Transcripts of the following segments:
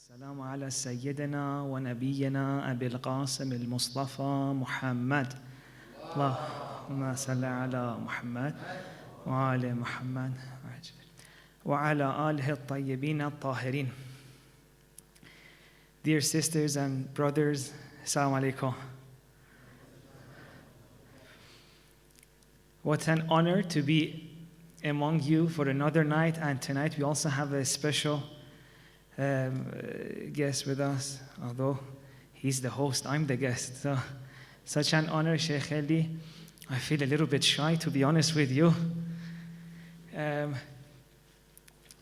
السلام على سيدنا ونبينا أبي القاسم المصطفى محمد اللهم صل على محمد وآل محمد وعلى آله الطيبين الطاهرين. Dear sisters and brothers, Assalamu alaikum. What an honor to be among you for another night, and tonight we also have a special guest with us, although he's the host, I'm the guest. So, such an honor, Sheikh Ali. I feel a little bit shy, to be honest with you.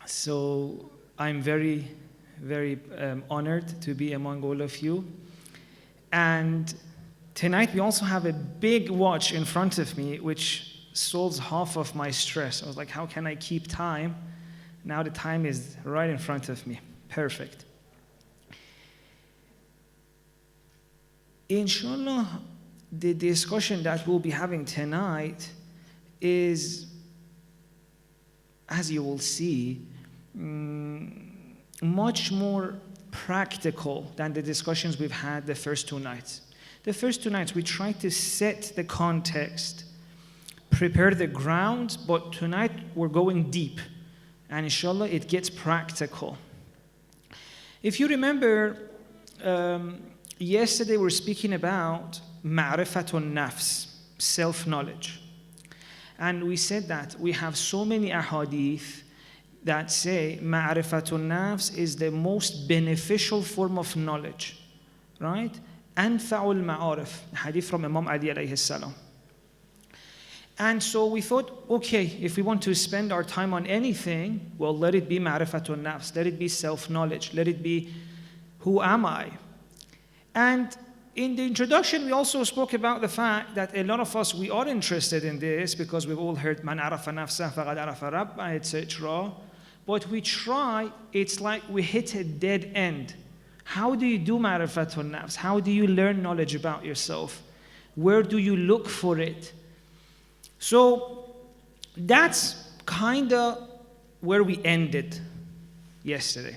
So I'm very, very honored to be among all of you. And tonight we also have a big watch in front of me, which solves half of my stress. I was like, how can I keep time? Now the time is right in front of me. Perfect. Inshallah, the discussion that we'll be having tonight is, as you will see, much more practical than the discussions we've had the first two nights. The first two nights we tried to set the context, prepare the ground, but tonight we're going deep, and inshallah it gets practical. If you remember, yesterday we were speaking about ma'rifatun nafs, self-knowledge. And we said that we have so many ahadith that say ma'rifatun nafs is the most beneficial form of knowledge, right? Anfa'ul ma'arif, hadith from Imam Ali alayhi salam. And so we thought, okay, if we want to spend our time on anything, well, let it be ma'rifatun nafs, let it be self-knowledge, let it be who am I? And in the introduction, we also spoke about the fact that a lot of us, we are interested in this because we've all heard man arafa nafsah faqad arafa rabbah, etc. But we try, it's like we hit a dead end. How do you do ma'rifatun nafs? How do you learn knowledge about yourself? Where do you look for it? So that's kind of where we ended yesterday.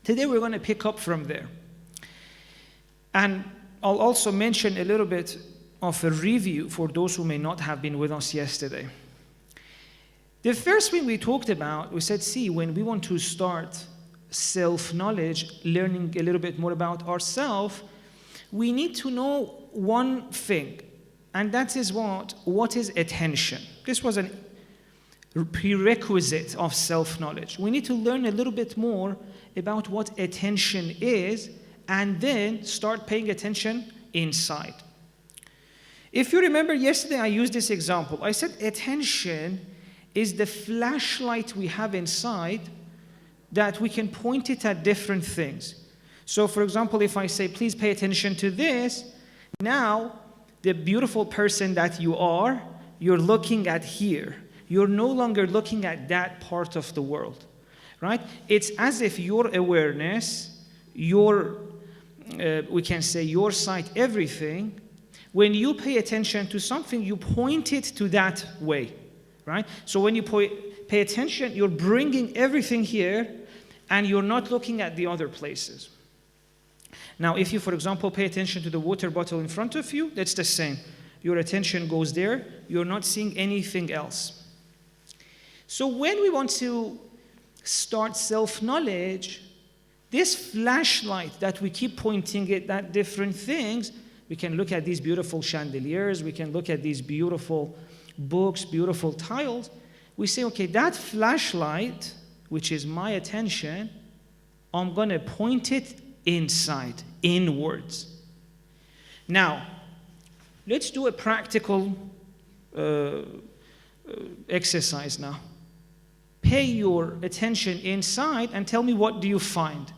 Today we're going to pick up from there. And I'll also mention a little bit of a review for those who may not have been with us yesterday. The first thing we talked about, we said, see, when we want to start self-knowledge, learning a little bit more about ourselves, we need to know one thing. And that is what is attention? This was a prerequisite of self-knowledge. We need to learn a little bit more about what attention is and then start paying attention inside. If you remember yesterday, I used this example. I said attention is the flashlight we have inside that we can point it at different things. So for example, if I say, please pay attention to this, now the beautiful person that you are, you're looking at here. You're no longer looking at that part of the world, right? It's as if your awareness, we can say your sight, everything, when you pay attention to something, you point it to that way, right? So when you pay attention, you're bringing everything here and you're not looking at the other places. Now, if you, for example, pay attention to the water bottle in front of you, that's the same. Your attention goes there. You're not seeing anything else. So when we want to start self-knowledge, this flashlight that we keep pointing it at different things, we can look at these beautiful chandeliers, we can look at these beautiful books, beautiful tiles. We say, okay, that flashlight, which is my attention, I'm going to point it inside, inwards. Now, let's do a practical exercise now. Pay your attention inside and tell me, what do you find?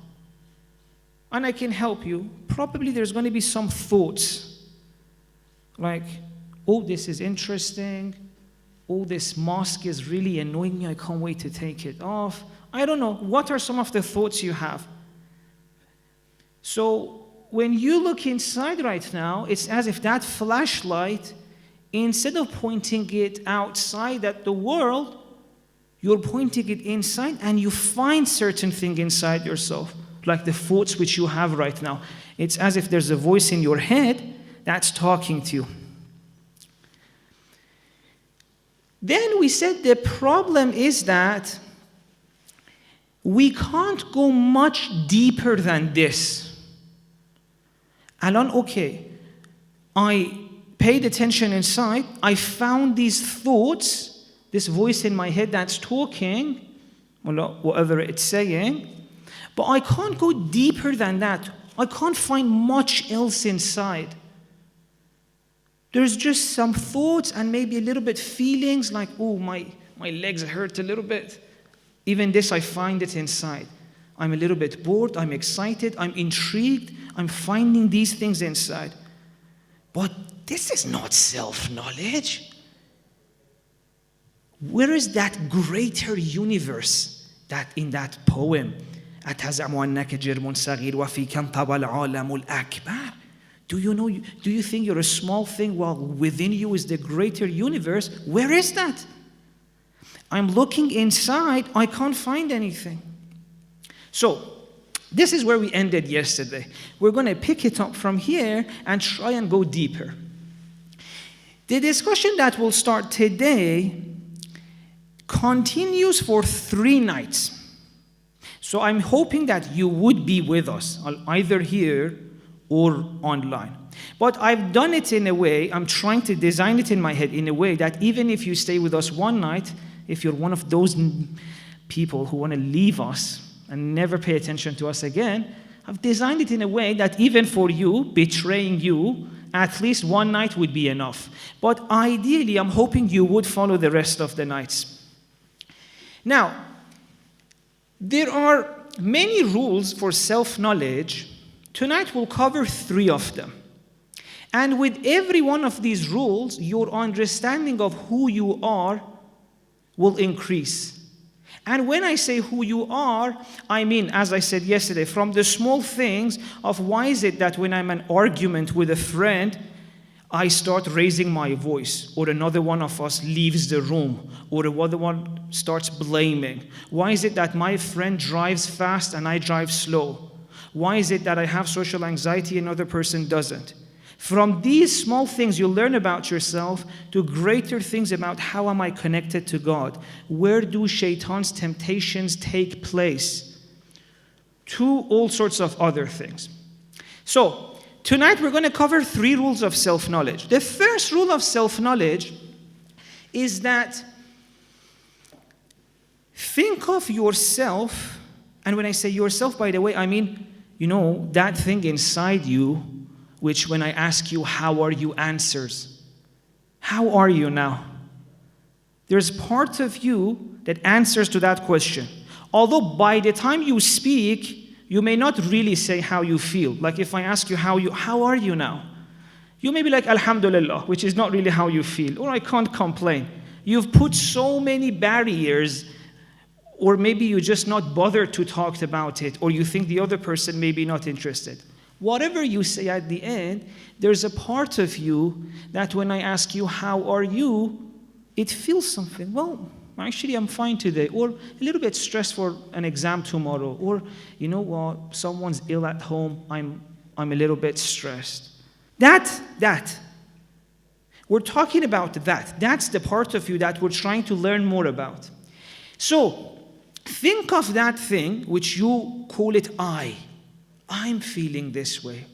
And I can help you. Probably there's going to be some thoughts like, oh, this is interesting. Oh, this mask is really annoying me. I can't wait to take it off. I don't know. What are some of the thoughts you have? So when you look inside right now, it's as if that flashlight, instead of pointing it outside at the world, you're pointing it inside and you find certain thing inside yourself. like the thoughts which you have right now. It's as if there's a voice in your head that's talking to you. Then we said the problem is that we can't go much deeper than this. Alon, okay, I paid attention inside, I found these thoughts, this voice in my head that's talking, whatever it's saying, but I can't go deeper than that. I can't find much else inside. There's just some thoughts and maybe a little bit feelings like, oh, my legs hurt a little bit. Even this, I find it inside. I'm a little bit bored, I'm excited, I'm intrigued, I'm finding these things inside. But this is not self-knowledge. Where is that greater universe that in that poem? Do you think you're a small thing while within you is the greater universe? Where is that? I'm looking inside, I can't find anything. So, this is where we ended yesterday. We're going to pick it up from here and try and go deeper. The discussion that will start today continues for 3 nights. So I'm hoping that you would be with us, either here or online. But I've done it in a way, I'm trying to design it in my head in a way that even if you stay with us one night, if you're one of those people who want to leave us and never pay attention to us again, I've designed it in a way that even for you, betraying you, at least one night would be enough. But ideally, I'm hoping you would follow the rest of the nights. Now, there are many rules for self-knowledge. Tonight we'll cover 3 of them. And with every one of these rules, your understanding of who you are will increase. And when I say who you are, I mean, as I said yesterday, from the small things of why is it that when I'm in an argument with a friend, I start raising my voice, or another one of us leaves the room, or another one starts blaming. Why is it that my friend drives fast and I drive slow? Why is it that I have social anxiety and another person doesn't? From these small things you learn about yourself to greater things about how am I connected to God? Where do shaitan's temptations take place? To all sorts of other things. So, tonight we're going to cover 3 rules of self-knowledge. The first rule of self-knowledge is that think of yourself, and when I say yourself, by the way, I mean, that thing inside you, which when I ask you, how are you, answers. How are you now? There's part of you that answers to that question. Although by the time you speak, you may not really say how you feel. Like if I ask you, how are you now? You may be like, Alhamdulillah, which is not really how you feel. Or I can't complain. You've put so many barriers, or maybe you just not bothered to talk about it, or you think the other person may be not interested. Whatever you say at the end, there's a part of you that when I ask you, how are you, it feels something. Well, actually, I'm fine today. Or a little bit stressed for an exam tomorrow. Or, you know what, someone's ill at home. I'm a little bit stressed. That. We're talking about that. That's the part of you that we're trying to learn more about. So, think of that thing which you call it I'm feeling this way.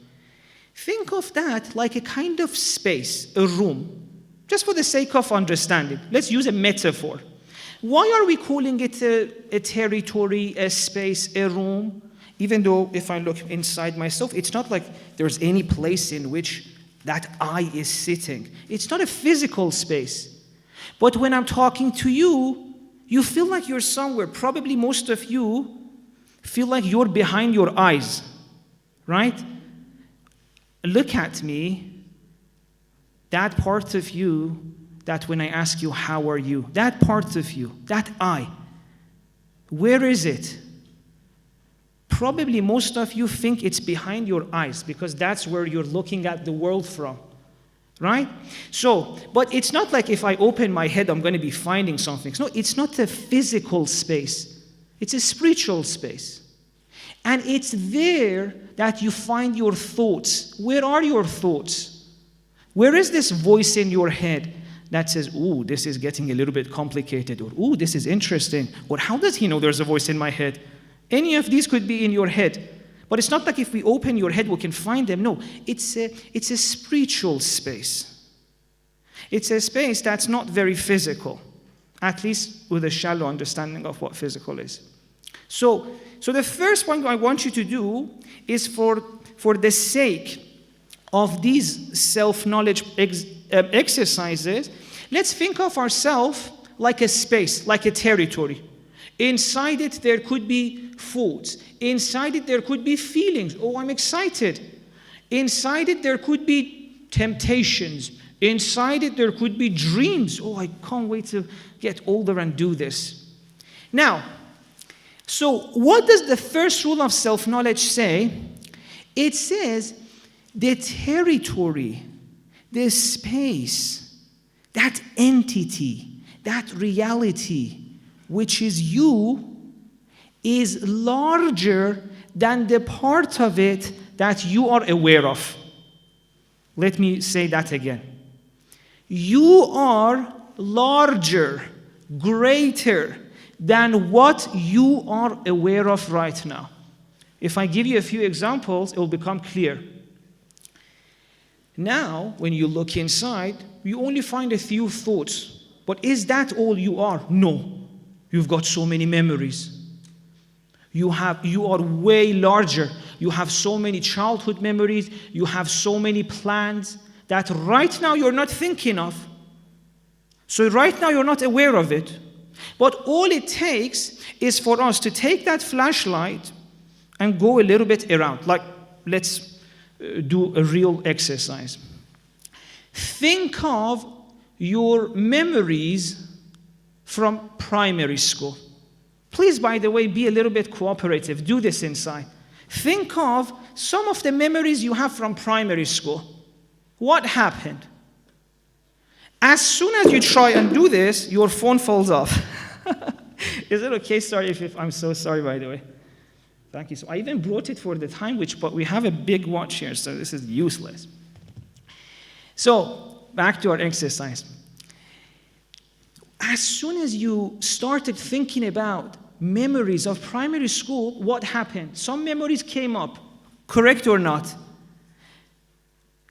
Think of that like a kind of space, a room. Just for the sake of understanding, let's use a metaphor. Why are we calling it a territory, a space, a room? Even though if I look inside myself, it's not like there's any place in which that I is sitting. It's not a physical space. But when I'm talking to you, you feel like you're somewhere. Probably most of you feel like you're behind your eyes. Right? Look at me. That part of you that when I ask you, how are you? That part of you, that I, where is it? Probably most of you think it's behind your eyes because that's where you're looking at the world from. Right? So, but it's not like if I open my head, I'm going to be finding something. No, it's not a physical space. It's a spiritual space. And it's there that you find your thoughts. Where are your thoughts? Where is this voice in your head that says, ooh, this is getting a little bit complicated, or ooh, this is interesting, or how does he know there's a voice in my head? Any of these could be in your head. But it's not like if we open your head, we can find them. No, it's a spiritual space. It's a space that's not very physical, at least with a shallow understanding of what physical is. So the first point I want you to do is for the sake of these self-knowledge exercises, let's think of ourselves like a space, like a territory. Inside it, there could be thoughts. Inside it, there could be feelings. Oh, I'm excited. Inside it, there could be temptations. Inside it, there could be dreams. Oh, I can't wait to get older and do this. Now, so what does the first rule of self-knowledge say? It says the territory, the space, that entity, that reality, which is you, is larger than the part of it that you are aware of. Let me say that again. You are larger, greater than what you are aware of right now. If I give you a few examples, it will become clear. Now, when you look inside, you only find a few thoughts. But is that all you are? No. You've got so many memories. You are way larger. You have so many childhood memories. You have so many plans that right now you're not thinking of. So right now you're not aware of it. But all it takes is for us to take that flashlight and go a little bit around. Like, let's do a real exercise. Think of your memories from primary school. Please, by the way, be a little bit cooperative. Do this inside. Think of some of the memories you have from primary school. What happened? As soon as you try and do this, your phone falls off. Is it okay? Sorry if I'm so sorry, by the way. Thank you. So I even brought it for the time, but we have a big watch here, so this is useless. So back to our exercise. As soon as you started thinking about memories of primary school, what happened? Some memories came up, correct or not?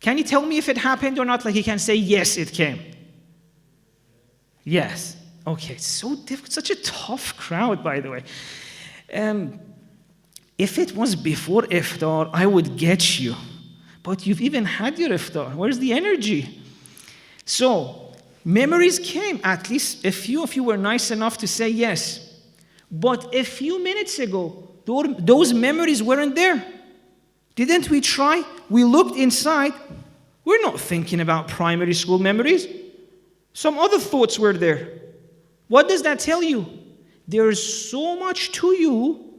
Can you tell me if it happened or not? Like you can say, yes, it came. Yes. Okay, it's so difficult, such a tough crowd, by the way. If it was before iftar, I would get you. But you've even had your iftar. Where's the energy? So, memories came. At least a few of you were nice enough to say yes. But a few minutes ago, those memories weren't there. Didn't we try? We looked inside. We're not thinking about primary school memories. Some other thoughts were there. What does that tell you? There's so much to you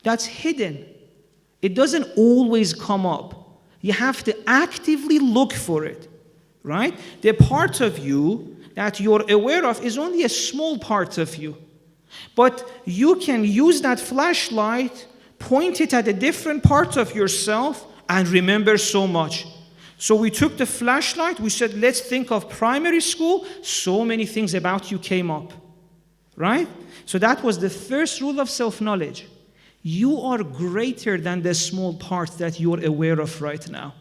that's hidden. It doesn't always come up. You have to actively look for it, right? The part of you that you're aware of is only a small part of you. But you can use that flashlight, point it at a different part of yourself, and remember so much. So we took the flashlight, we said, let's think of primary school. So many things about you came up, right? So that was the first rule of self-knowledge. You are greater than the small part that you're aware of right now.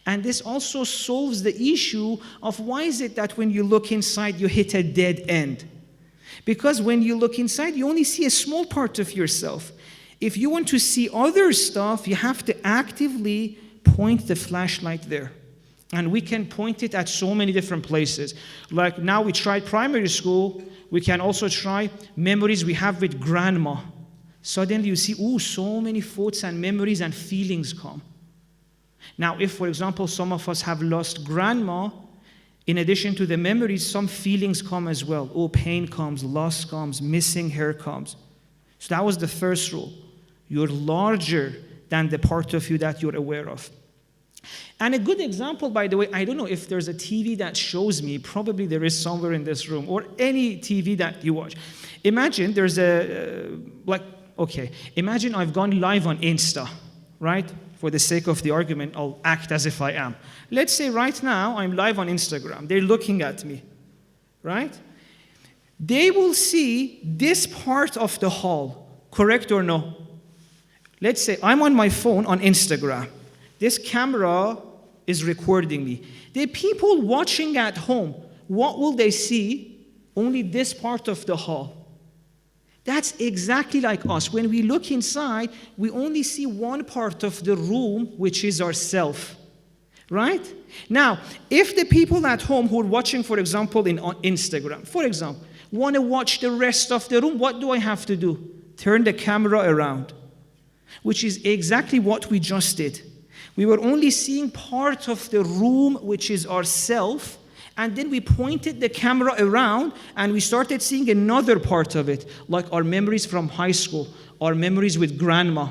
And this also solves the issue of why is it that when you look inside, you hit a dead end? Because when you look inside, you only see a small part of yourself. If you want to see other stuff, you have to actively point the flashlight there. And we can point it at so many different places. Like now we tried primary school, we can also try memories we have with grandma. Suddenly you see, ooh, so many thoughts and memories and feelings come. Now, if, for example, some of us have lost grandma, in addition to the memories, some feelings come as well. Oh, pain comes, loss comes, missing her comes. So that was the first rule. You're larger than the part of you that you're aware of. And a good example, by the way, I don't know if there's a TV that shows me, probably there is somewhere in this room, or any TV that you watch. Imagine there's Okay, imagine I've gone live on Insta, right? For the sake of the argument, I'll act as if I am. Let's say right now I'm live on Instagram. They're looking at me, right? They will see this part of the hall, correct or no? Let's say I'm on my phone on Instagram. This camera is recording me. The people watching at home, what will they see? Only this part of the hall. That's exactly like us. When we look inside, we only see one part of the room, which is ourself. Right? Now, if the people at home who are watching, for example, on Instagram, for example, want to watch the rest of the room, what do I have to do? Turn the camera around, which is exactly what we just did. We were only seeing part of the room, which is ourself, and then we pointed the camera around and we started seeing another part of it, like our memories from high school, our memories with grandma.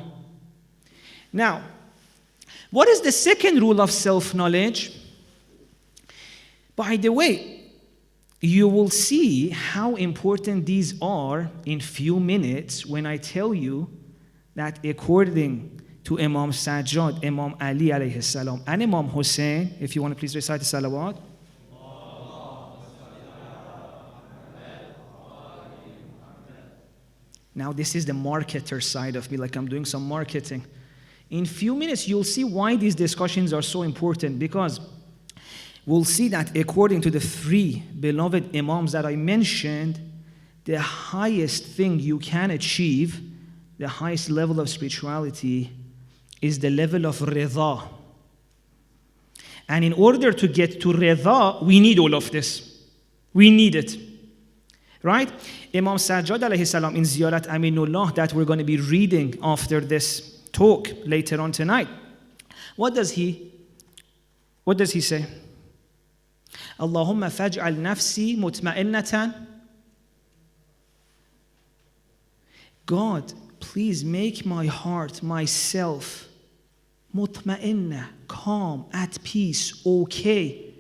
Now, what is the second rule of self-knowledge? By the way, you will see how important these are in few minutes when I tell you that according to Imam Sajjad, Imam Ali alayhi salam, and Imam Hussein, if you want to please recite the salawat. Now this is the marketer side of me, like I'm doing some marketing. In few minutes, you'll see why these discussions are so important, because we'll see that according to the three beloved Imams that I mentioned, the highest thing you can achieve, the highest level of spirituality, is the level of rida. And in order to get to rida, we need all of this. We need it. Right? Imam Sajjad alayhi salam in Ziyarat Aminullah that we're going to be reading after this talk later on tonight. What does he say? Allahumma faj'al nafsi mutma'innatan. God, please make my heart, myself, mutma'inna, calm, at peace, okay,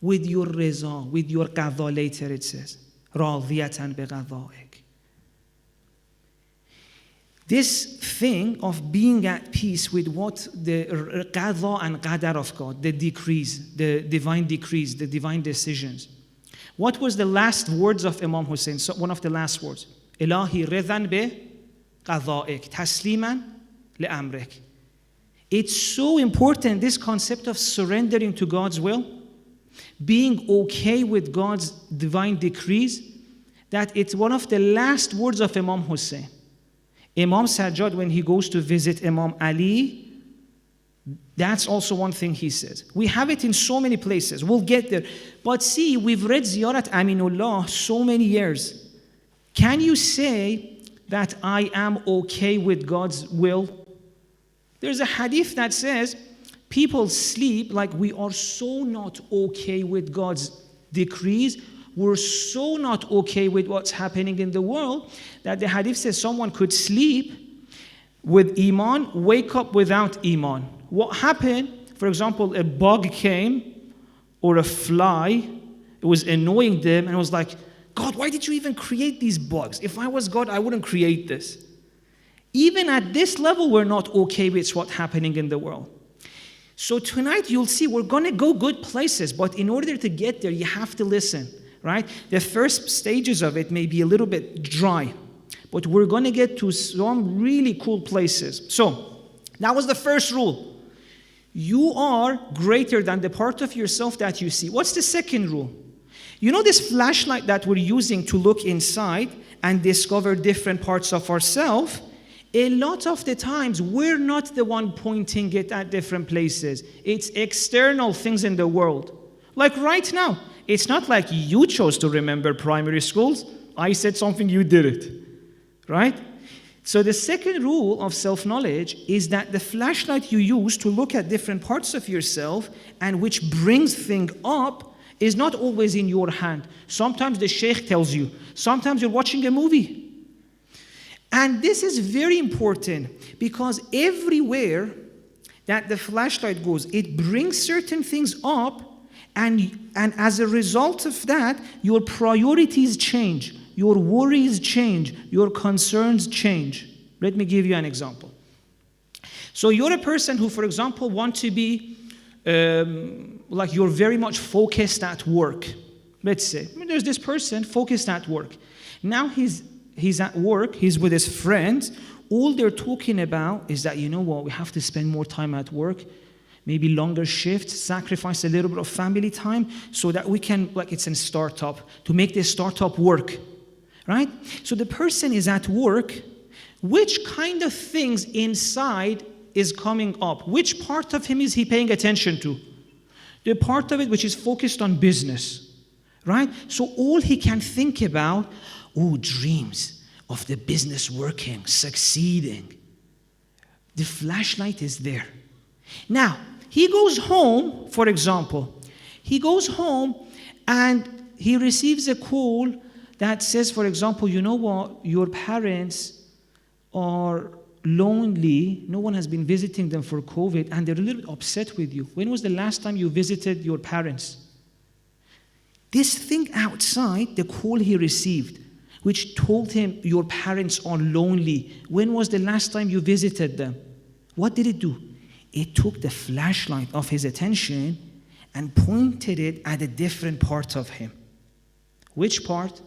with your riza, with your qadha, later it says. راضية بقضائك. This thing of being at peace with what the qadha and qadar of God, the decrees, the divine decisions. What was the last words of Imam Hussein? So one of the last words. إلهي رضا بقضائك تسليما لأمرك. It's so important, this concept of surrendering to God's will, being okay with God's divine decrees, that it's one of the last words of Imam Hussein. Imam Sajjad, when he goes to visit Imam Ali, that's also one thing he says. We have it in so many places. We'll get there. But see, we've read Ziyarat Aminullah so many years. Can you say that I am okay with God's will? There's a hadith that says, people sleep like we are so not okay with God's decrees. We're so not okay with what's happening in the world that the hadith says someone could sleep with iman, wake up without iman. What happened? For example, a bug came or a fly. It was annoying them and it was like, God, why did you even create these bugs? If I was God, I wouldn't create this. Even at this level, we're not okay with what's happening in the world. So tonight you'll see we're going to go good places, but in order to get there, you have to listen, right? The first stages of it may be a little bit dry, but we're going to get to some really cool places. So that was the first rule. You are greater than the part of yourself that you see. What's the second rule? You know this flashlight that we're using to look inside and discover different parts of ourselves? A lot of the times, we're not the one pointing it at different places. It's external things in the world. Like right now, it's not like you chose to remember primary schools. I said something, you did it. Right? So the second rule of self-knowledge is that the flashlight you use to look at different parts of yourself and which brings things up is not always in your hand. Sometimes the sheikh tells you. Sometimes you're watching a movie. And this is very important because everywhere that the flashlight goes, it brings certain things up, and as a result of that, your priorities change, your worries change, your concerns change. Let me give you an example. So you're a person who, for example, want to be like you're very much focused at work. Let's say there's this person focused at work. Now he's at work, he's with his friends. All they're talking about is that, you know what, we have to spend more time at work, maybe longer shifts, sacrifice a little bit of family time so that we can, like it's a startup, to make this startup work, right? So the person is at work. Which kind of things inside is coming up? Which part of him is he paying attention to? The part of it which is focused on business, right? So all he can think about, dreams of the business working, succeeding. The flashlight is there. Now, he goes home, for example. He goes home and he receives a call that says, for example, you know what, your parents are lonely, no one has been visiting them for COVID, and they're a little bit upset with you. When was the last time you visited your parents? This thing outside, the call he received, which told him your parents are lonely, when was the last time you visited them? What did it do? It took the flashlight of his attention and pointed it at a different part of him. Which part?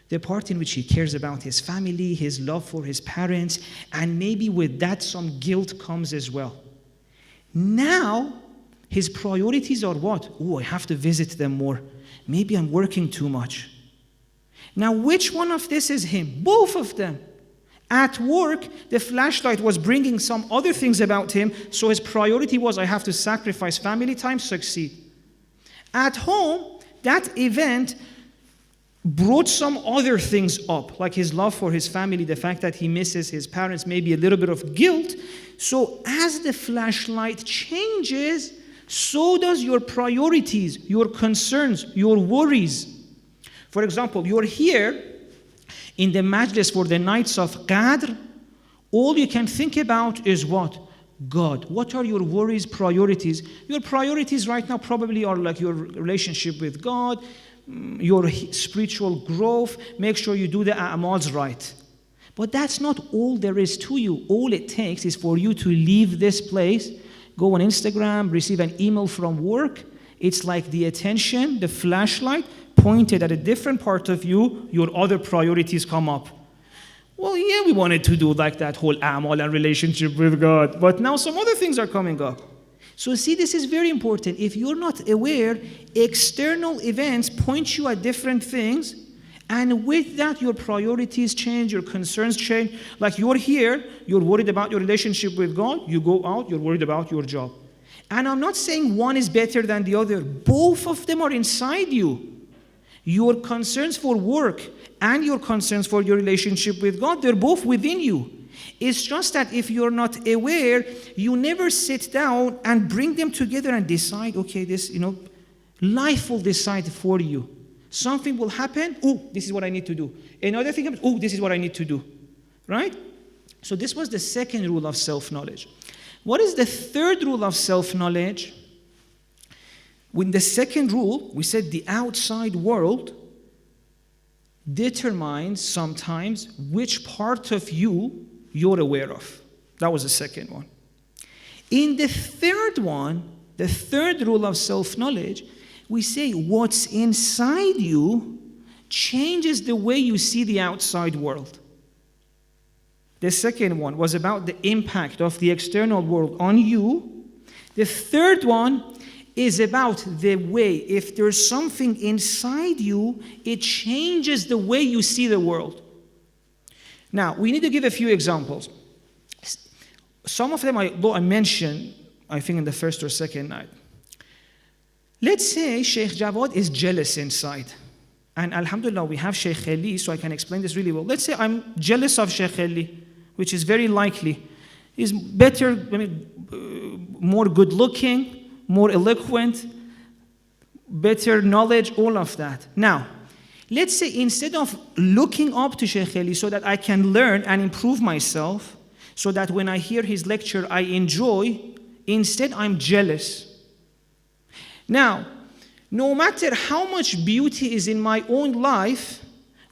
The part in which he cares about his family, his love for his parents, and maybe with that some guilt comes as well. Now, his priorities are what? I have to visit them more. Maybe I'm working too much. Now, which one of this is him? Both of them. At work, the flashlight was bringing some other things about him, so his priority was, I have to sacrifice family time, succeed. At home, that event brought some other things up, like his love for his family, the fact that he misses his parents, maybe a little bit of guilt. So as the flashlight changes, so does your priorities, your concerns, your worries. For example, you're here in the majlis for the nights of Qadr. All you can think about is what? God. What are your worries, priorities? Your priorities right now probably are like your relationship with God, your spiritual growth, make sure you do the a'mals right. But that's not all there is to you. All it takes is for you to leave this place, go on Instagram, receive an email from work. It's like the attention, the flashlight, pointed at a different part of you, your other priorities come up. Well, yeah, we wanted to do like that whole a'mal and relationship with God, but now some other things are coming up. So see, this is very important. If you're not aware, external events point you at different things, and with that, your priorities change, your concerns change. Like you're here, you're worried about your relationship with God, you go out, you're worried about your job. And I'm not saying one is better than the other. Both of them are inside you. Your concerns for work and your concerns for your relationship with God, they're both within you. It's just that if you're not aware, you never sit down and bring them together and decide, okay, this, life will decide for you. Something will happen, this is what I need to do. Another thing happens, this is what I need to do. Right? So this was the second rule of self-knowledge. What is the third rule of self-knowledge? With the second rule, we said the outside world determines sometimes which part of you you're aware of. That was the second one. In the third one, the third rule of self-knowledge, we say what's inside you changes the way you see the outside world. The second one was about the impact of the external world on you. The third one is about the way, if there's something inside you, it changes the way you see the world. Now, we need to give a few examples. Some of them I mentioned, I think in the first or second night. Let's say Sheikh Javad is jealous inside. And alhamdulillah, we have Sheikh Ali, so I can explain this really well. Let's say I'm jealous of Sheikh Ali, which is very likely. He's better, more good looking, more eloquent, better knowledge, all of that. Now, let's say instead of looking up to Sheikh Ali so that I can learn and improve myself, so that when I hear his lecture I enjoy, instead I'm jealous. Now, no matter how much beauty is in my own life,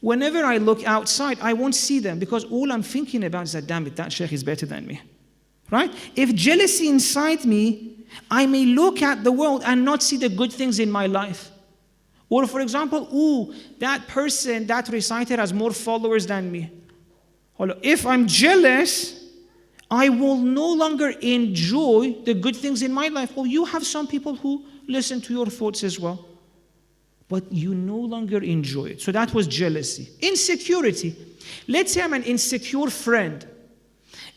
Whenever I look outside, I won't see them because all I'm thinking about is that, damn it, that sheikh is better than me. Right? If jealousy inside me, I may look at the world and not see the good things in my life. Or for example, ooh, that person, that reciter has more followers than me. If I'm jealous, I will no longer enjoy the good things in my life. Well, you have some people who listen to your thoughts as well, but you no longer enjoy it. So that was jealousy. Insecurity. Let's say I'm an insecure friend.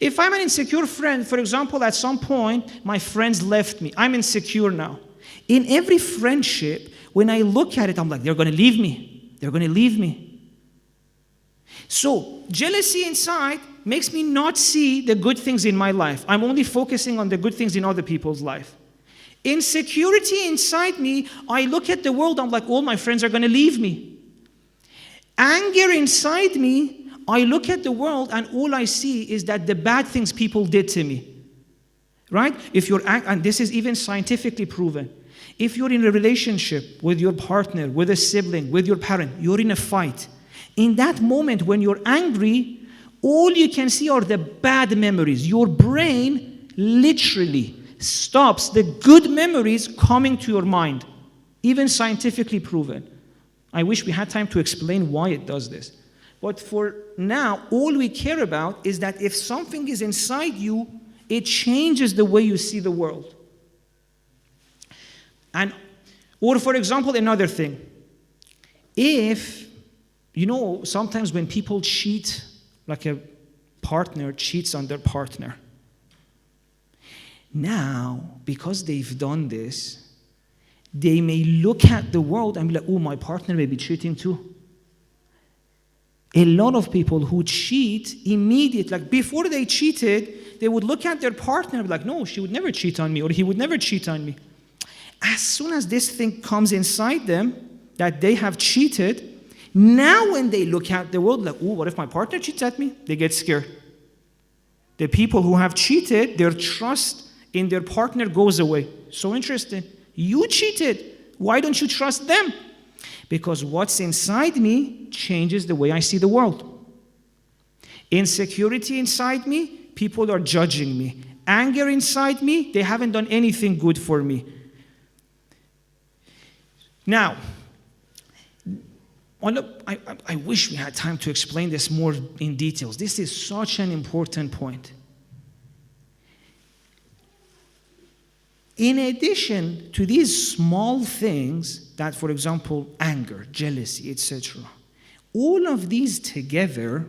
If I'm an insecure friend, for example, at some point, my friends left me. I'm insecure now. In every friendship, when I look at it, I'm like, they're going to leave me. They're going to leave me. So, jealousy inside makes me not see the good things in my life. I'm only focusing on the good things in other people's life. Insecurity inside me, I look at the world, I'm like, all my friends are going to leave me. Anger inside me, I look at the world and all I see is that the bad things people did to me. Right? And this is even scientifically proven. If you're in a relationship with your partner, with a sibling, with your parent, you're in a fight. In that moment when you're angry, all you can see are the bad memories. Your brain literally stops the good memories coming to your mind. Even scientifically proven. I wish we had time to explain why it does this. But for now, all we care about is that if something is inside you, it changes the way you see the world. Or for example, another thing. If, sometimes when people cheat, like a partner cheats on their partner. Now, because they've done this, they may look at the world and be like, oh, my partner may be cheating too. A lot of people who cheat immediately, like before they cheated, they would look at their partner and be like, no, she would never cheat on me, or he would never cheat on me. As soon as this thing comes inside them, that they have cheated, now when they look at the world, like, oh, what if my partner cheats at me? They get scared. The people who have cheated, their trust in their partner goes away. So interesting. You cheated. Why don't you trust them? Because what's inside me changes the way I see the world. Insecurity inside me, people are judging me. Anger inside me, they haven't done anything good for me. Now, I wish we had time to explain this more in details. This is such an important point. In addition to these small things that, for example, anger, jealousy, etc., all of these together,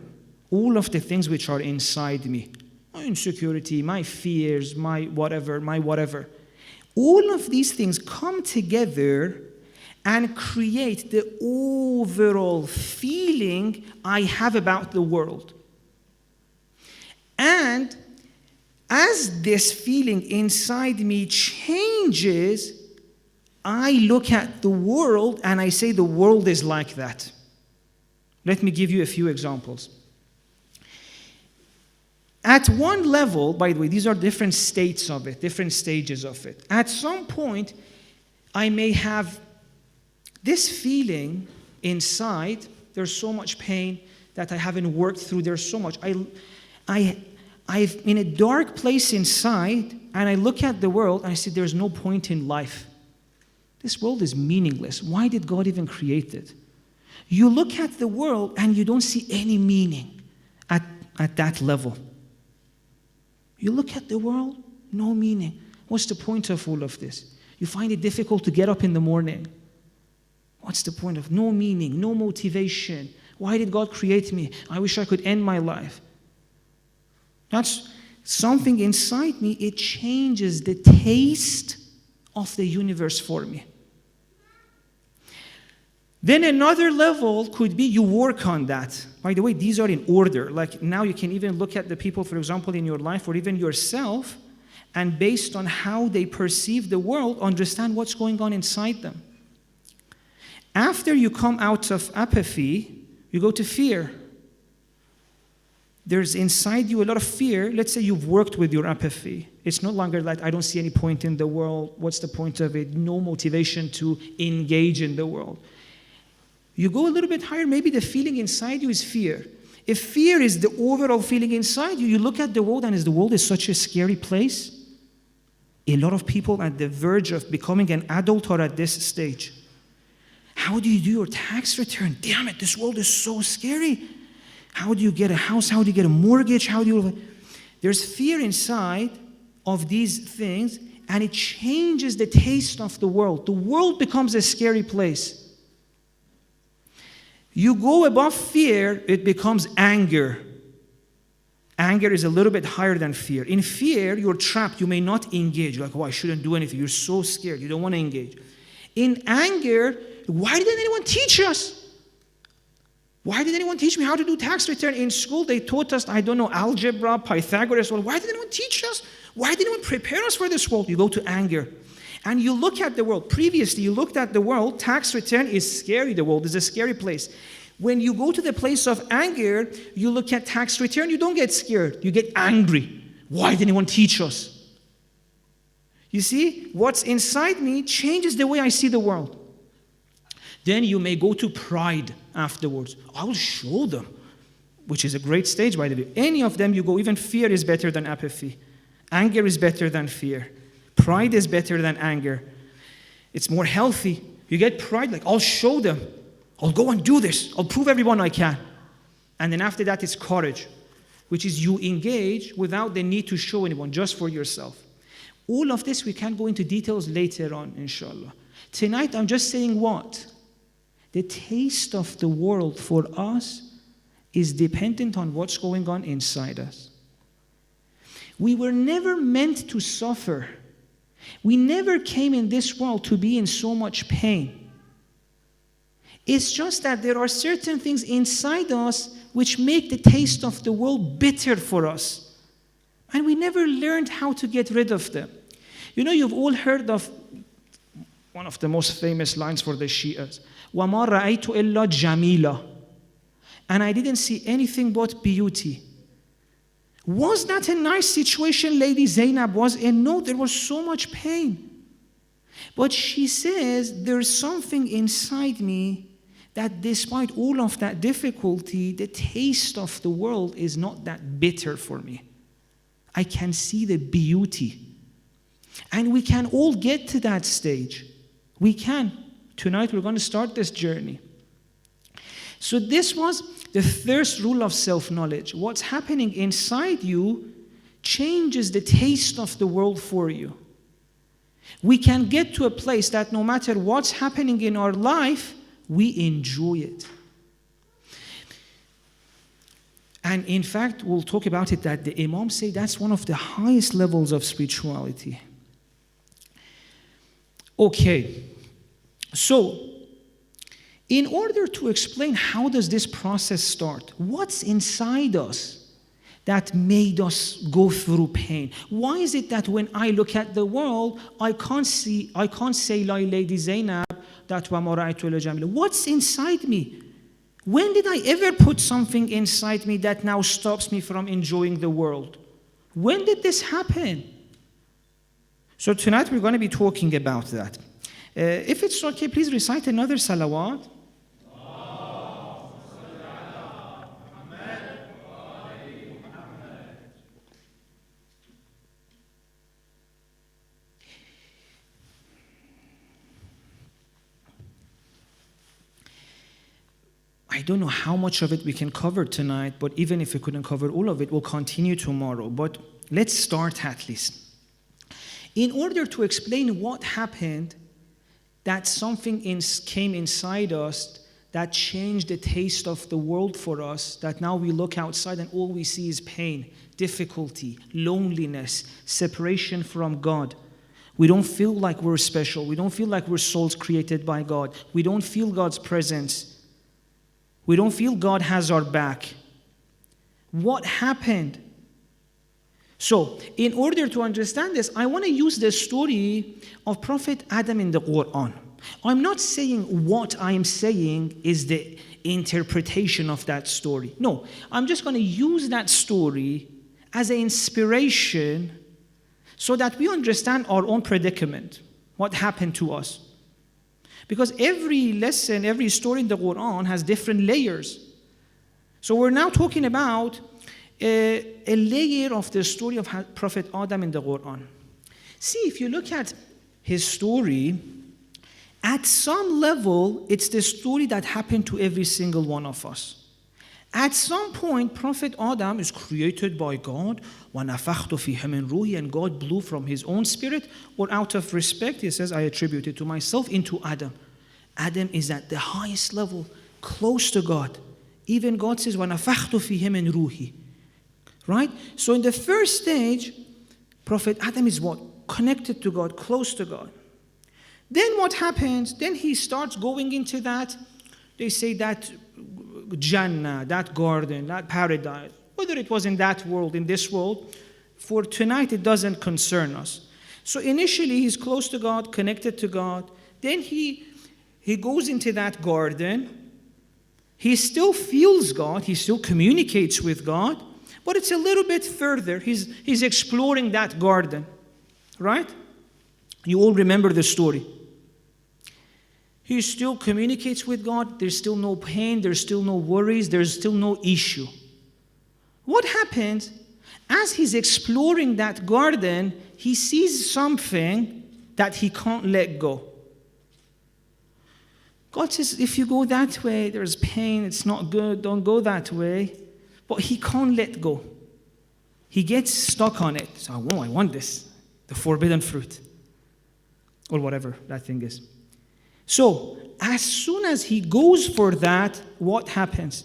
all of the things which are inside me, my insecurity, my fears, my whatever, all of these things come together and create the overall feeling I have about the world. And as this feeling inside me changes, I look at the world and I say the world is like that. Let me give you a few examples. At one level, by the way, these are different states of it, different stages of it. At some point, I may have this feeling inside, there's so much pain that I haven't worked through, there's so much. I've in a dark place inside, and I look at the world and I say, there's no point in life. This world is meaningless. Why did God even create it? You look at the world and you don't see any meaning at that level. You look at the world, no meaning. What's the point of all of this? You find it difficult to get up in the morning. What's the point of no meaning, no motivation? Why did God create me? I wish I could end my life. That's something inside me. It changes the taste of the universe for me. Then another level could be you work on that. By the way, these are in order. Like now you can even look at the people, for example, in your life or even yourself, and based on how they perceive the world, understand what's going on inside them. After you come out of apathy, you go to fear. There's inside you a lot of fear. Let's say you've worked with your apathy. It's no longer like, I don't see any point in the world. What's the point of it? No motivation to engage in the world. You go a little bit higher, maybe the feeling inside you is fear. If fear is the overall feeling inside you, you look at the world and the world is such a scary place. A lot of people at the verge of becoming an adult are at this stage. How do you do your tax return? Damn it, this world is so scary. How do you get a house? How do you get a mortgage? There's fear inside of these things, and it changes the taste of the world. The world becomes a scary place. You go above fear, it becomes anger. Anger is a little bit higher than fear. In fear, you're trapped. You may not engage. You're like, oh, I shouldn't do anything. You're so scared. You don't want to engage. In anger, why didn't anyone teach us? Why did anyone teach me how to do tax return? In school, they taught us, I don't know, algebra, Pythagoras. Well, why did anyone teach us? Why did anyone prepare us for this world? You go to anger. And you look at the world. Previously, you looked at the world. Tax return is scary. The world is a scary place. When you go to the place of anger, you look at tax return, you don't get scared. You get angry. Why did anyone teach us? You see, what's inside me changes the way I see the world. Then you may go to pride afterwards. I will show them, which is a great stage, by the way. Any of them you go, even fear is better than apathy. Anger is better than fear. Pride is better than anger. It's more healthy. You get pride, like, I'll show them. I'll go and do this. I'll prove everyone I can. And then after that, it's courage, which is you engage without the need to show anyone, just for yourself. All of this, we can go into details later on, inshallah. Tonight, I'm just saying what? The taste of the world for us is dependent on what's going on inside us. We were never meant to suffer. We never came in this world to be in so much pain. It's just that there are certain things inside us which make the taste of the world bitter for us. And we never learned how to get rid of them. You know, you've all heard of one of the most famous lines for the Shias. وَمَا رَأَيْتُ إِلَّا جَمِيلًا. And I didn't see anything but beauty. Was that a nice situation Lady Zainab was in? No, there was so much pain. But she says, there's something inside me that despite all of that difficulty, the taste of the world is not that bitter for me. I can see the beauty. And we can all get to that stage. We can. Tonight we're going to start this journey. So this was the first rule of self-knowledge. What's happening inside you changes the taste of the world for you. We can get to a place that no matter what's happening in our life, we enjoy it. And in fact, we'll talk about it that the Imams say that's one of the highest levels of spirituality. Okay, so in order to explain how does this process start, what's inside us that made us go through pain? Why is it that when I look at the world, I can't say like Lady Zainab, that what's inside me? When did I ever put something inside me that now stops me from enjoying the world? When did this happen? So tonight we're going to be talking about that. If it's okay, please recite another salawat. I don't know how much of it we can cover tonight, but even if we couldn't cover all of it, we'll continue tomorrow. But let's start at least. In order to explain what happened, that something came inside us that changed the taste of the world for us, that now we look outside and all we see is pain, difficulty, loneliness, separation from God. We don't feel like we're special. We don't feel like we're souls created by God. We don't feel God's presence. We don't feel God has our back. What happened? So, in order to understand this, I want to use the story of Prophet Adam in the Quran. I'm not saying what I'm saying is the interpretation of that story. No, I'm just going to use that story as an inspiration so that we understand our own predicament, what happened to us. Because every lesson, every story in the Quran has different layers. So we're now talking about a layer of the story of Prophet Adam in the Quran. See, if you look at his story, at some level, it's the story that happened to every single one of us. At some point, Prophet Adam is created by God, وَنَفَخْتُ فِيهِ مِنْ رُوحِي, and God blew from his own spirit, or out of respect, he says, I attribute it to myself, into Adam. Adam is at the highest level, close to God. Even God says, وَنَفَخْتُ فِيهِ مِنْ رُوحِي. Right? So in the first stage, Prophet Adam is what? Connected to God, close to God. Then what happens? Then he starts going into that, they say that Jannah, that garden, that paradise, whether it was in that world, in this world, for tonight it doesn't concern us. So initially he's close to God, connected to God. Then he goes into that garden. He still feels God, he still communicates with God, but it's a little bit further. He's exploring that garden, right? You all remember the story. He still communicates with God. There's still no pain. There's still no worries. There's still no issue. What happens? As he's exploring that garden, he sees something that he can't let go. God says, if you go that way, there's pain. It's not good. Don't go that way. But he can't let go. He gets stuck on it. So, oh, I want this. The forbidden fruit. Or whatever that thing is. So, as soon as he goes for that, what happens?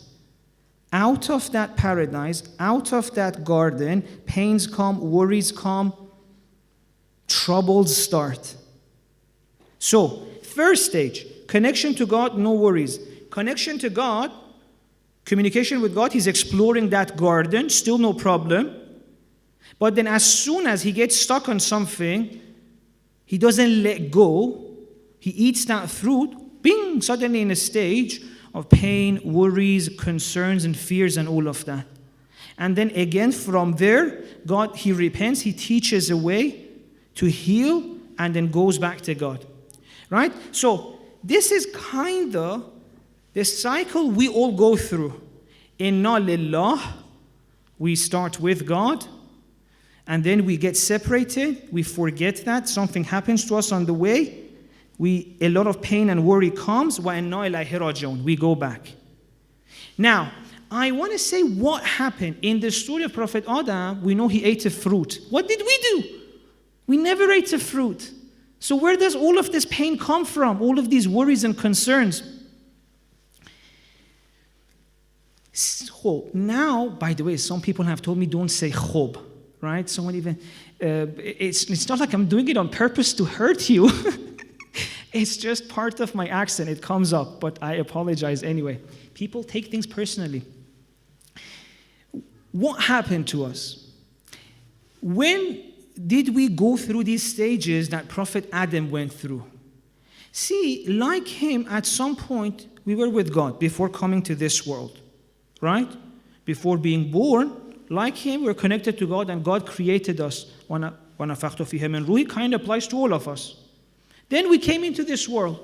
Out of that paradise, out of that garden, pains come, worries come, troubles start. So, first stage, connection to God, no worries. Connection to God, communication with God, he's exploring that garden, still no problem. But then as soon as he gets stuck on something, he doesn't let go. He eats that fruit, bing, suddenly in a stage of pain, worries, concerns, and fears, and all of that. And then again from there, God, he repents, he teaches a way to heal, and then goes back to God. Right? So this is kind of the cycle we all go through. Inna lillah, we start with God, and then we get separated, we forget that, something happens to us on the way, a lot of pain and worry comes, وَإِنَّا إِلَيْهِ رَاجِعُونَ, we go back. Now, I want to say what happened. In the story of Prophet Adam, we know he ate a fruit. What did we do? We never ate a fruit. So where does all of this pain come from? All of these worries and concerns? So now, by the way, some people have told me don't say khob, right? Someone even, it's not like I'm doing it on purpose to hurt you. It's just part of my accent. It comes up, but I apologize anyway. People take things personally. What happened to us? When did we go through these stages that Prophet Adam went through? See, like him, at some point, we were with God before coming to this world, right? Before being born, like him, we're connected to God, and God created us. وَنَفَخْتُ فِيهِ مِنْ رُوحِي kind of applies to all of us. Then we came into this world.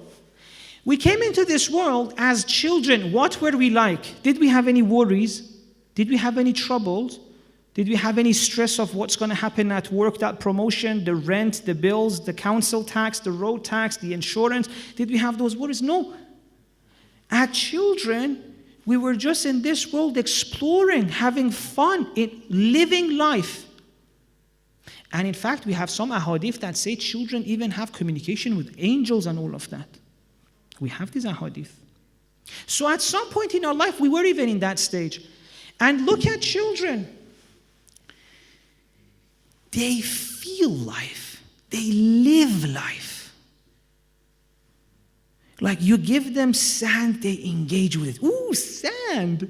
We came into this world as children. What were we like? Did we have any worries? Did we have any troubles? Did we have any stress of what's going to happen at work, that promotion, the rent, the bills, the council tax, the road tax, the insurance? Did we have those worries? No. As children, we were just in this world exploring, having fun, living life. And in fact, we have some ahadith that say children even have communication with angels and all of that. We have these ahadith. So at some point in our life, we were even in that stage. And look at children. They feel life. They live life. Like you give them sand, they engage with it. Ooh, sand.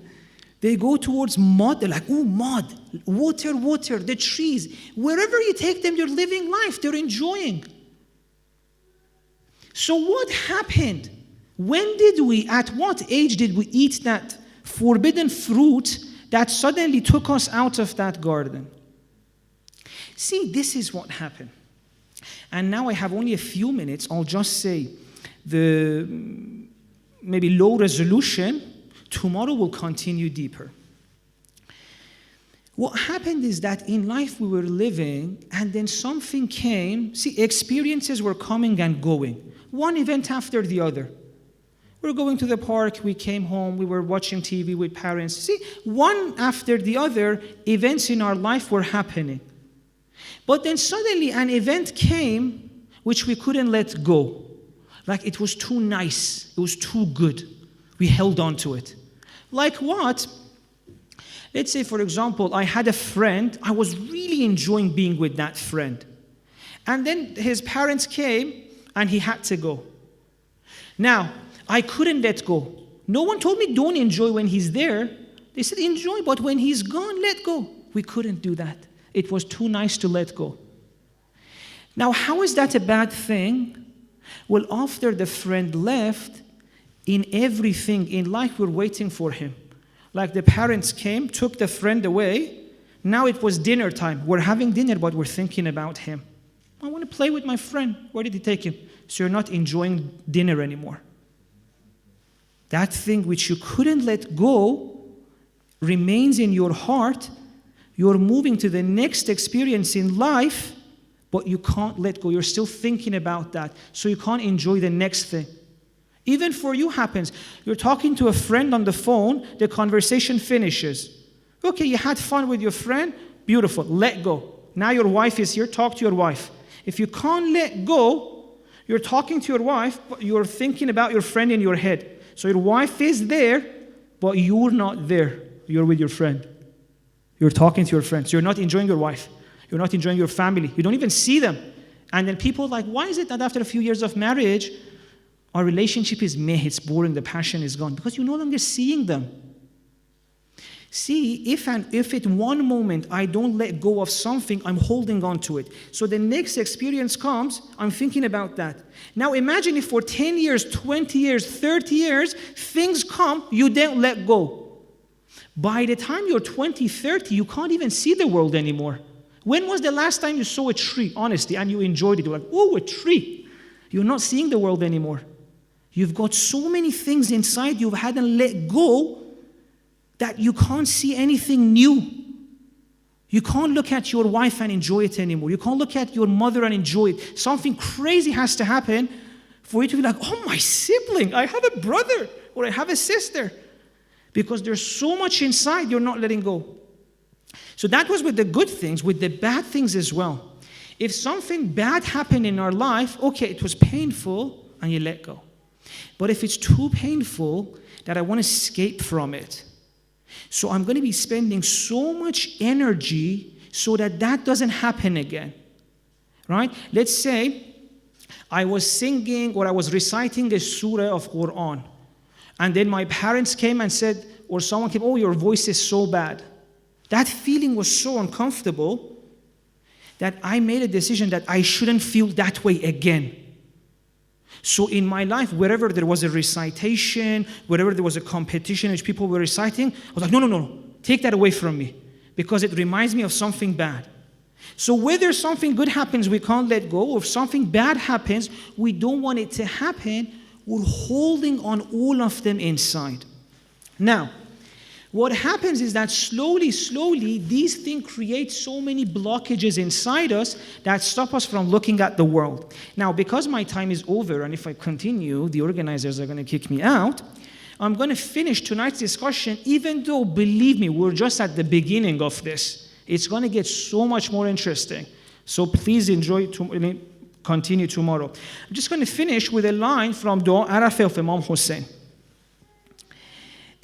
They go towards mud, they're like, ooh, mud, water, water, the trees. Wherever you take them, they're living life, they're enjoying. So what happened? At what age did we eat that forbidden fruit that suddenly took us out of that garden? See, this is what happened. And now I have only a few minutes, I'll just say the maybe low resolution, tomorrow will continue deeper. What happened is that in life we were living, and then something came. See, experiences were coming and going, one event after the other. We were going to the park, we came home, we were watching TV with parents. See, one after the other, events in our life were happening. But then suddenly an event came which we couldn't let go. Like it was too nice, it was too good. We held on to it. Like what? Let's say, for example, I had a friend, I was really enjoying being with that friend. And then his parents came and he had to go. Now, I couldn't let go. No one told me don't enjoy when he's there. They said enjoy, but when he's gone, let go. We couldn't do that. It was too nice to let go. Now, how is that a bad thing? Well, after the friend left, in everything in life, we're waiting for him. Like the parents came, took the friend away. Now it was dinner time. We're having dinner, but we're thinking about him. I want to play with my friend. Where did he take him? So you're not enjoying dinner anymore. That thing which you couldn't let go remains in your heart. You're moving to the next experience in life, but you can't let go. You're still thinking about that, so you can't enjoy the next thing. Even for you happens. You're talking to a friend on the phone, the conversation finishes. Okay, you had fun with your friend, beautiful, let go. Now your wife is here, talk to your wife. If you can't let go, you're talking to your wife, but you're thinking about your friend in your head. So your wife is there, but you're not there. You're with your friend. You're talking to your friend. So you're not enjoying your wife. You're not enjoying your family. You don't even see them. And then people are like, why is it that after a few years of marriage, our relationship is meh, it's boring, the passion is gone? Because you're no longer seeing them. See, if at one moment I don't let go of something, I'm holding on to it. So the next experience comes, I'm thinking about that. Now imagine if for 10 years, 20 years, 30 years, things come, you don't let go. By the time you're 20, 30, you can't even see the world anymore. When was the last time you saw a tree, honestly, and you enjoyed it? You're like, oh, a tree. You're not seeing the world anymore. You've got so many things inside you hadn't let go that you can't see anything new. You can't look at your wife and enjoy it anymore. You can't look at your mother and enjoy it. Something crazy has to happen for you to be like, oh, my sibling, I have a brother or I have a sister. Because there's so much inside you're not letting go. So that was with the good things, with the bad things as well. If something bad happened in our life, okay, it was painful and you let go. But if it's too painful that I want to escape from it, so I'm going to be spending so much energy so that that doesn't happen again, right? Let's say I was singing or I was reciting a surah of Quran, and then my parents came and said, or someone came, oh, your voice is so bad. That feeling was so uncomfortable that I made a decision that I shouldn't feel that way again. So in my life, wherever there was a recitation, wherever there was a competition which people were reciting, I was like, no, take that away from me, because it reminds me of something bad. So whether something good happens, we can't let go, or if something bad happens, we don't want it to happen, we're holding on all of them inside. Now, what happens is that slowly, these things create so many blockages inside us that stop us from looking at the world. Now, because my time is over, and if I continue, the organizers are going to kick me out, I'm going to finish tonight's discussion, even though, believe me, we're just at the beginning of this. It's going to get so much more interesting. So please continue tomorrow. I'm just going to finish with a line from Dua Arafah of Imam Hussein.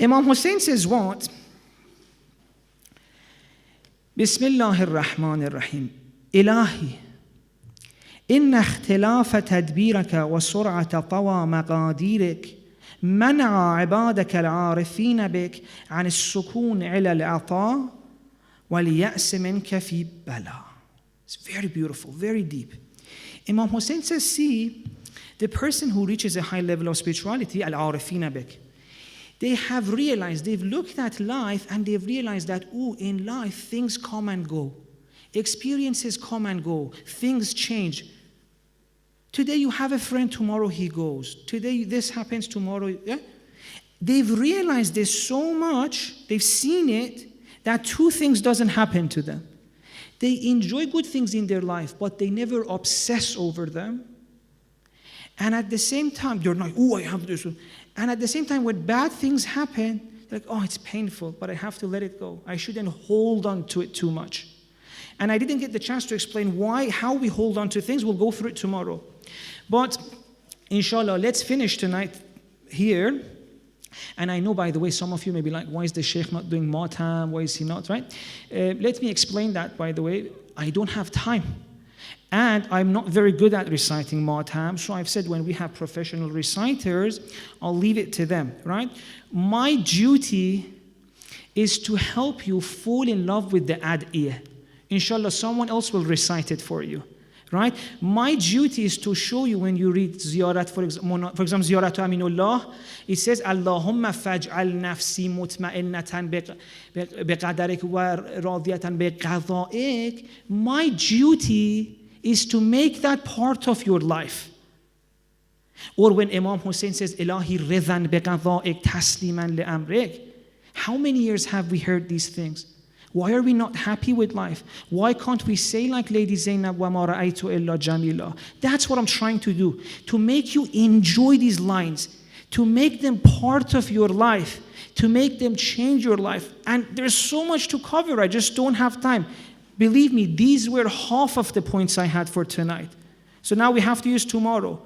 Imam Hussein says what? Bismillah ar-Rahman ar-Rahim. Ilahi, inna ikhtilafa tadbiraka wa sur'ata tawa maqadirik منع عبادك العارفين بك عن السكون إلى العطاء واليأس منك في بلاء. It's very beautiful, very deep. Imam Hussein says, see, the person who reaches a high level of spirituality, al-arifina bik, they have realized, they've looked at life and they've realized that, in life things come and go. Experiences come and go. Things change. Today you have a friend, tomorrow he goes. Today this happens, tomorrow. Yeah? They've realized this so much, they've seen it, that two things doesn't happen to them. They enjoy good things in their life, but they never obsess over them. And at the same time, they're like, oh, I have this. And at the same time, when bad things happen, they're like, oh, it's painful, but I have to let it go. I shouldn't hold on to it too much. And I didn't get the chance to explain how we hold on to things. We'll go through it tomorrow. But inshallah, let's finish tonight here. And I know, by the way, some of you may be like, why is the Sheikh not doing matam? Why is he not, right? Let me explain that, by the way. I don't have time. And I'm not very good at reciting matam. So I've said when we have professional reciters, I'll leave it to them, right? My duty is to help you fall in love with the ad'iyah. Inshallah, someone else will recite it for you. Right? My duty is to show you when you read ziyarat, for example, ziyarat aminullah, it says, Allahumma faj'al nafsi mutma'innatan biqadarik wa radiyatan biqada'ik. My duty is to make that part of your life. Or when Imam Hussein says, Ilahi ridhan biqada'ik tasliman li'amrik. How many years have we heard these things? Why are we not happy with life? Why can't we say like Lady Zainab, وَمَا رَأَيْتُ إِلَّا جَمِيلًا? That's what I'm trying to do, to make you enjoy these lines, to make them part of your life, to make them change your life. And there's so much to cover, I just don't have time. Believe me, these were half of the points I had for tonight. So now we have to use tomorrow.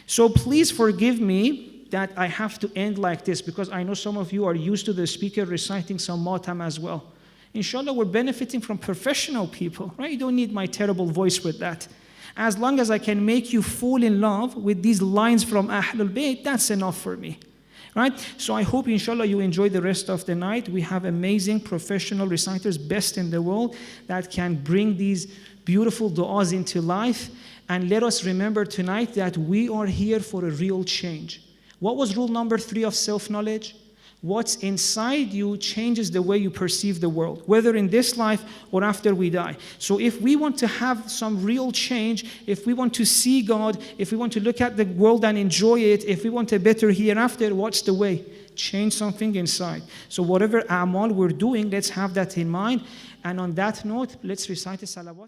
So please forgive me that I have to end like this, because I know some of you are used to the speaker reciting some matam as well. Inshallah, we're benefiting from professional people, right? You don't need my terrible voice with that. As long as I can make you fall in love with these lines from Ahlul Bayt, that's enough for me, right? So I hope, inshallah, you enjoy the rest of the night. We have amazing professional reciters, best in the world, that can bring these beautiful du'as into life. And let us remember tonight that we are here for a real change. What was rule number 3 of self-knowledge? What's inside you changes the way you perceive the world, whether in this life or after we die. So if we want to have some real change, if we want to see God, if we want to look at the world and enjoy it, if we want a better hereafter, what's the way? Change something inside. So whatever a'mal we're doing, let's have that in mind. And on that note, let's recite the salawat.